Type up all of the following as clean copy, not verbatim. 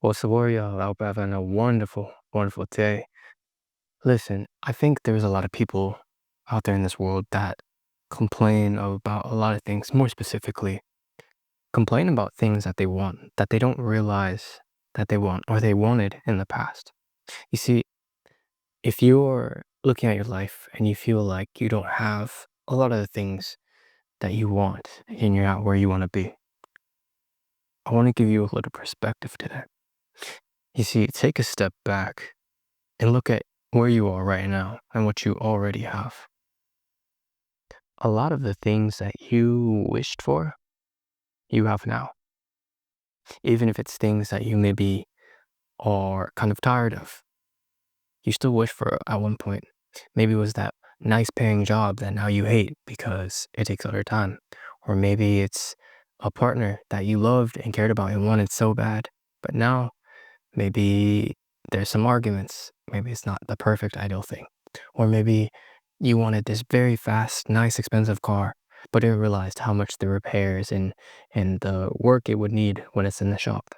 What's the word, y'all? I hope you're having a wonderful, wonderful day. Listen, I think there's a lot of people out there in this world that complain about a lot of things, more specifically, complain about things that they want, that they don't realize that they want or they wanted in the past. You see, if you're looking at your life and you feel like you don't have a lot of the things that you want and you're not where you want to be, I want to give you a little perspective today. You see, take a step back and look at where you are right now and what you already have. A lot of the things that you wished for, you have now. Even if it's things that you maybe are kind of tired of, you still wish for it at one point. Maybe it was that nice paying job that now you hate because it takes all your time. Or maybe it's a partner that you loved and cared about and wanted so bad, but now maybe there's some arguments. Maybe it's not the perfect ideal thing. Or maybe you wanted this very fast, nice, expensive car, but you realized how much the repairs and the work it would need when it's in the shop.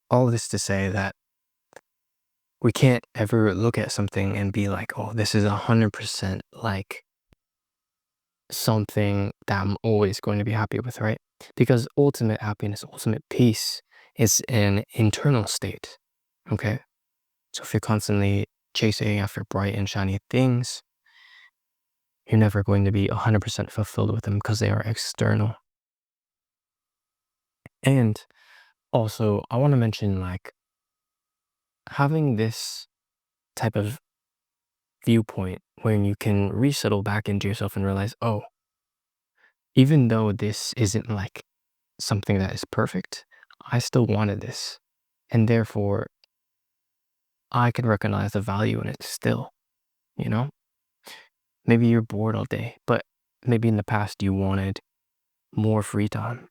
All this to say that we can't ever look at something and be like, oh, this is 100% like something that I'm always going to be happy with, right? Because ultimate happiness, ultimate peace is an internal state, okay? So if you're constantly chasing after bright and shiny things, you're never going to be 100% fulfilled with them because they are external. And also, I want to mention like having this type of viewpoint when you can resettle back into yourself and realize, oh, even though this isn't like something that is perfect, I still wanted this. And therefore, I can recognize the value in it still, you know? Maybe you're bored all day, but maybe in the past you wanted more free time,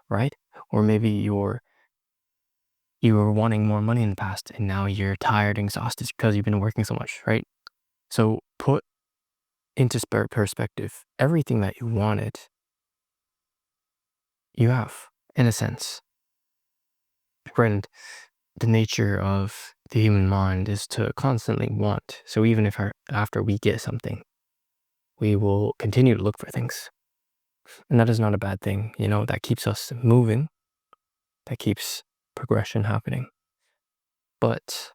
right? Or maybe you were wanting more money in the past and now you're tired and exhausted because you've been working so much, right? So put into perspective everything that you wanted, you have, in a sense. Friend, the nature of the human mind is to constantly want. So even if after we get something, we will continue to look for things. And that is not a bad thing, that keeps us moving, that keeps progression happening. But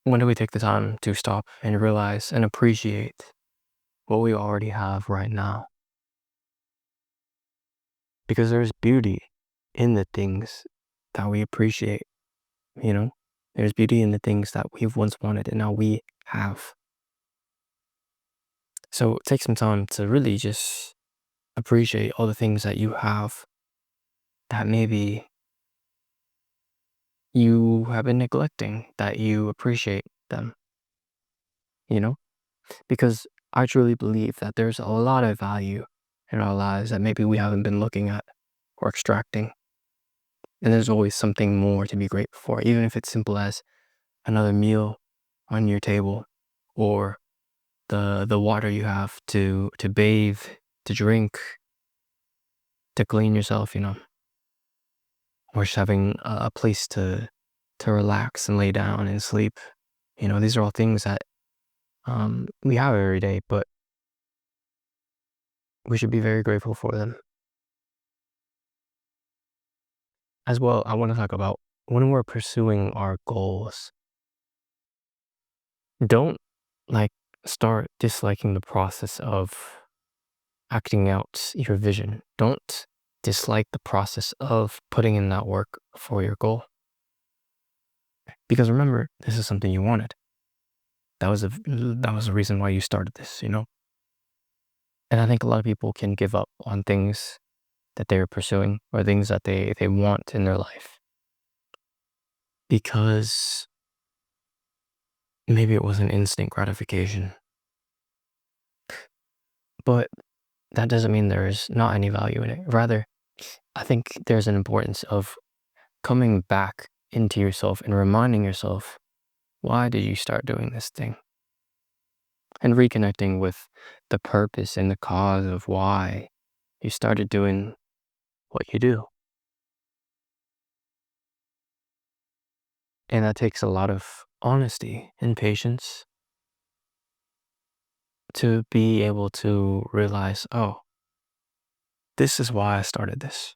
when do we take the time to stop and realize and appreciate what we already have right now? Because there's beauty in the things that we appreciate, you know? There's beauty in the things that we've once wanted and now we have. So take some time to really just appreciate all the things that you have that maybe you have been neglecting, that you appreciate them, you know? Because I truly believe that there's a lot of value in our lives that maybe we haven't been looking at or extracting. And there's always something more to be grateful for, even if it's simple as another meal on your table or the water you have to bathe, to drink, to clean yourself, or just having a place to relax and lay down and sleep. These are all things that we have every day, but we should be very grateful for them. As well, I want to talk about when we're pursuing our goals, don't like start disliking the process of acting out your vision. Don't dislike the process of putting in that work for your goal. Because remember, this is something you wanted. That was the reason why you started this. And I think a lot of people can give up on things that they're pursuing or things that they want in their life because maybe it was an instant gratification. But that doesn't mean there's not any value in it. Rather, I think there's an importance of coming back into yourself and reminding yourself, why did you start doing this thing? And reconnecting with the purpose and the cause of why you started doing what you do. And that takes a lot of honesty and patience to be able to realize, oh, this is why I started this.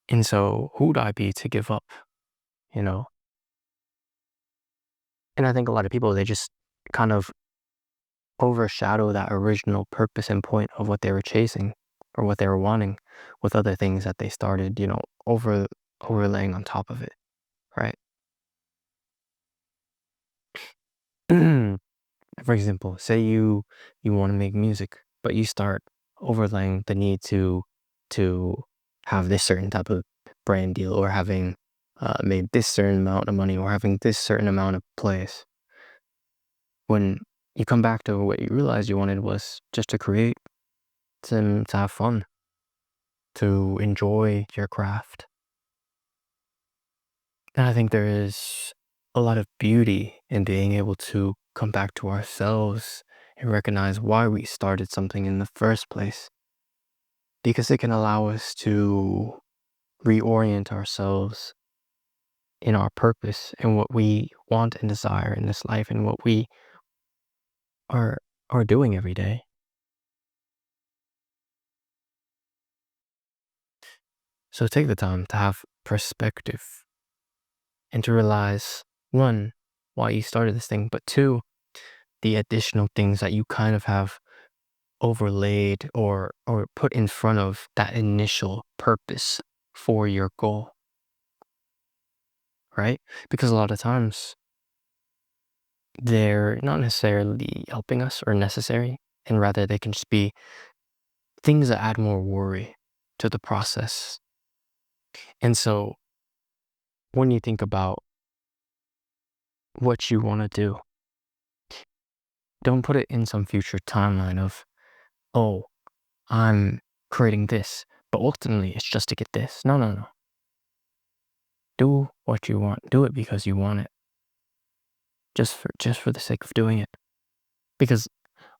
And so who'd I be to give up, you know? And I think a lot of people, they just kind of overshadow that original purpose and point of what they were chasing or what they were wanting with other things that they started, overlaying on top of it, right? For example, say you want to make music, but you start overlaying the need to have this certain type of brand deal or having made this certain amount of money or having this certain amount of plays. When you come back to what you realized you wanted was just to create, to have fun, to enjoy your craft. And I think there is a lot of beauty in being able to come back to ourselves and recognize why we started something in the first place, because it can allow us to reorient ourselves in our purpose and what we want and desire in this life and what we are are doing every day. So take the time to have perspective and to realize, one, why you started this thing, but two, the additional things that you kind of have overlaid or put in front of that initial purpose for your goal, right? Because a lot of times they're not necessarily helping us or necessary, and rather they can just be things that add more worry to the process. And so when you think about what you want to do, don't put it in some future timeline of, oh, I'm creating this, but ultimately it's just to get this. No, no, no. Do what you want. Do it because you want it. Just for the sake of doing it. Because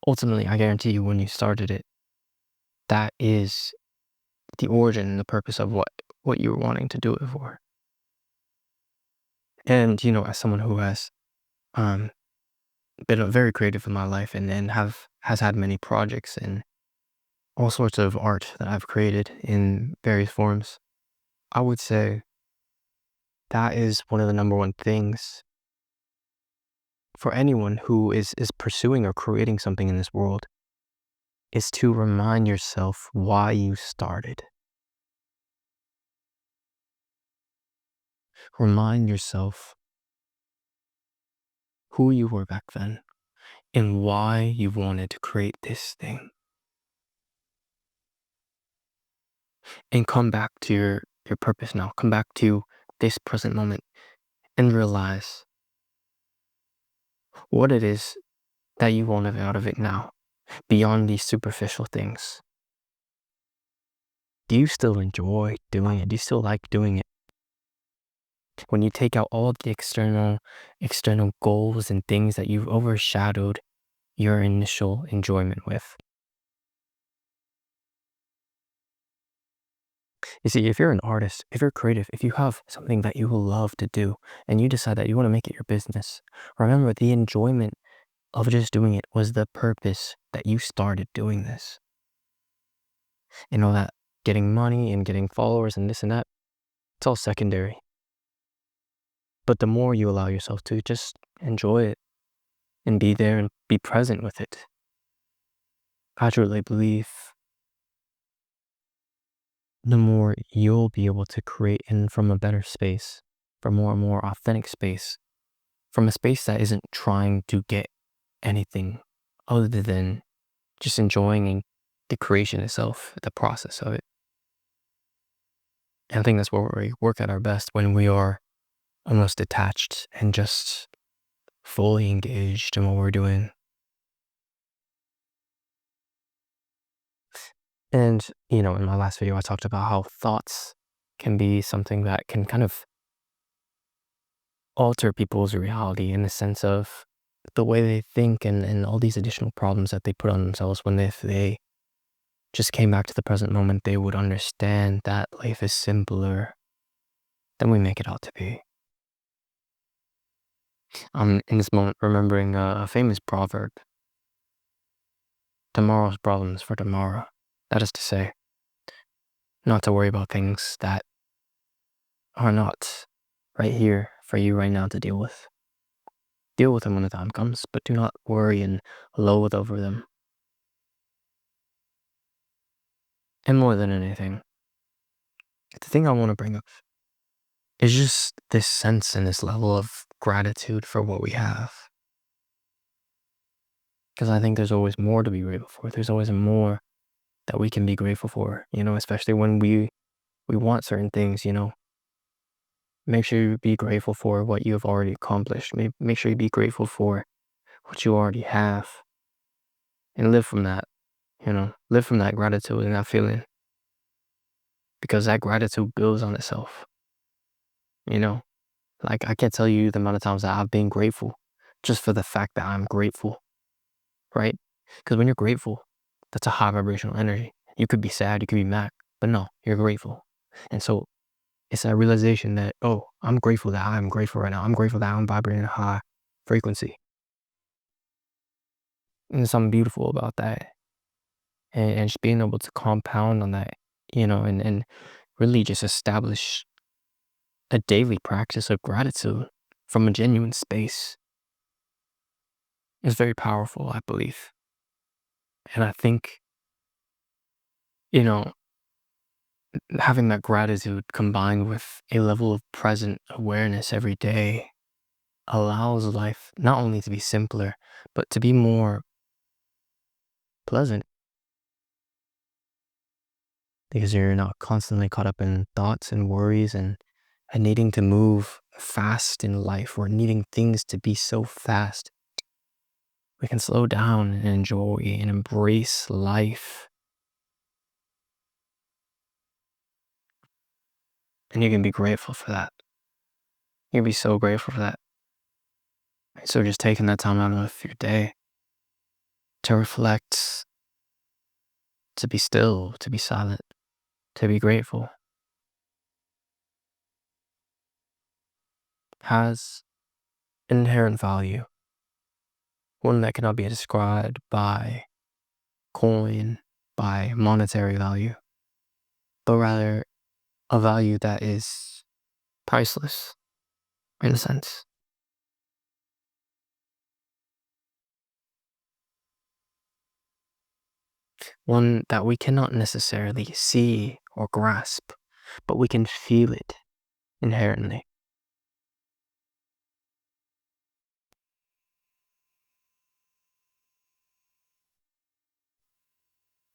ultimately, I guarantee you, when you started it, that is the origin and the purpose of what you were wanting to do it for. And as someone who has um been very creative in my life and has had many projects and all sorts of art that I've created in various forms, I would say that is one of the number one things for anyone who is pursuing or creating something in this world, is to remind yourself why you started. Remind yourself who you were back then and why you wanted to create this thing. And come back to your purpose now. Come back to this present moment and realize what it is that you want out of it now, beyond these superficial things. Do you still enjoy doing it? Do you still like doing it? When you take out all the external goals and things that you've overshadowed your initial enjoyment with. You see, if you're an artist, if you're creative, if you have something that you love to do and you decide that you want to make it your business, remember the enjoyment of just doing it was the purpose that you started doing this. And all that getting money and getting followers and this and that, it's all secondary. But the more you allow yourself to just enjoy it and be there and be present with it, I truly believe the more you'll be able to create in from a better space, from more and more authentic space, from a space that isn't trying to get anything other than just enjoying the creation itself, the process of it. And I think that's where we work at our best, when we are almost detached and just fully engaged in what we're doing. And, in my last video, I talked about how thoughts can be something that can kind of alter people's reality in the sense of the way they think and all these additional problems that they put on themselves. When if they just came back to the present moment, they would understand that life is simpler than we make it out to be. I'm in this moment remembering a famous proverb: tomorrow's problems for tomorrow. That is to say, not to worry about things that are not right here for you right now to deal with. Deal with them when the time comes, but do not worry and loathe over them. And more than anything, the thing I want to bring up is just this sense and this level of gratitude for what we have. Because I think there's always more to be grateful for. There's always more that we can be grateful for, especially when we want certain things. Make sure you be grateful for what you have already accomplished. Make sure you be grateful for what you already have and live from that, live from that gratitude and that feeling, because that gratitude builds on itself, you know? Like, I can't tell you the amount of times that I've been grateful just for the fact that I'm grateful, right? Because when you're grateful, that's a high vibrational energy. You could be sad, you could be mad, but no, you're grateful. And so it's that realization that, oh, I'm grateful that I'm grateful right now. I'm grateful that I'm vibrating a high frequency. And there's something beautiful about that. And just being able to compound on that, and really just establish a daily practice of gratitude from a genuine space is very powerful, I believe. And I think, you know, having that gratitude combined with a level of present awareness every day allows life not only to be simpler, but to be more pleasant, because you're not constantly caught up in thoughts and worries and needing to move fast in life, or needing things to be so fast. We can slow down and enjoy and embrace life. And you can be grateful for that. You can be so grateful for that. So just taking that time out of your day to reflect, to be still, to be silent, to be grateful, has inherent value. One that cannot be described by coin, by monetary value, but rather a value that is priceless, in a sense. One that we cannot necessarily see or grasp, but we can feel it inherently.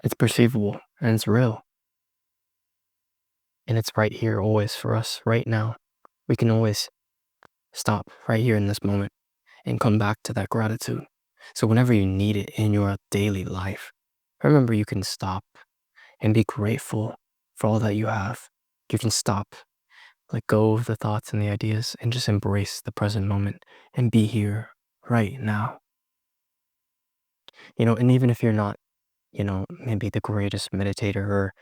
It's perceivable and it's real. And it's right here always for us right now. We can always stop right here in this moment and come back to that gratitude. So whenever you need it in your daily life, remember you can stop and be grateful for all that you have. You can stop, let go of the thoughts and the ideas, and just embrace the present moment and be here right now. And even if you're not, maybe the greatest meditator, or,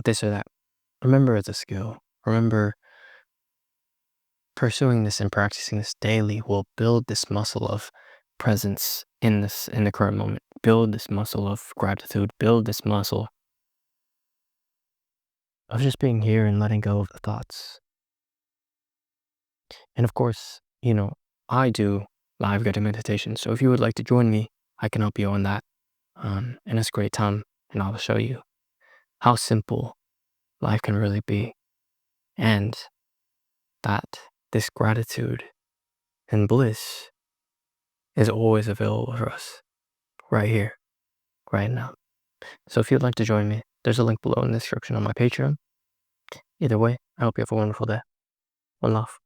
this or that, remember it's a skill. Remember, pursuing this and practicing this daily will build this muscle of presence in the current moment. Build this muscle of gratitude. Build this muscle of just being here and letting go of the thoughts. And of course, I do live guided meditation. So if you would like to join me, I can help you on that. And it's a great time, and I'll show you how simple life can really be, and that this gratitude and bliss is always available for us right here, right now. So if you'd like to join me, there's a link below in the description on my Patreon. Either way, I hope you have a wonderful day. One love.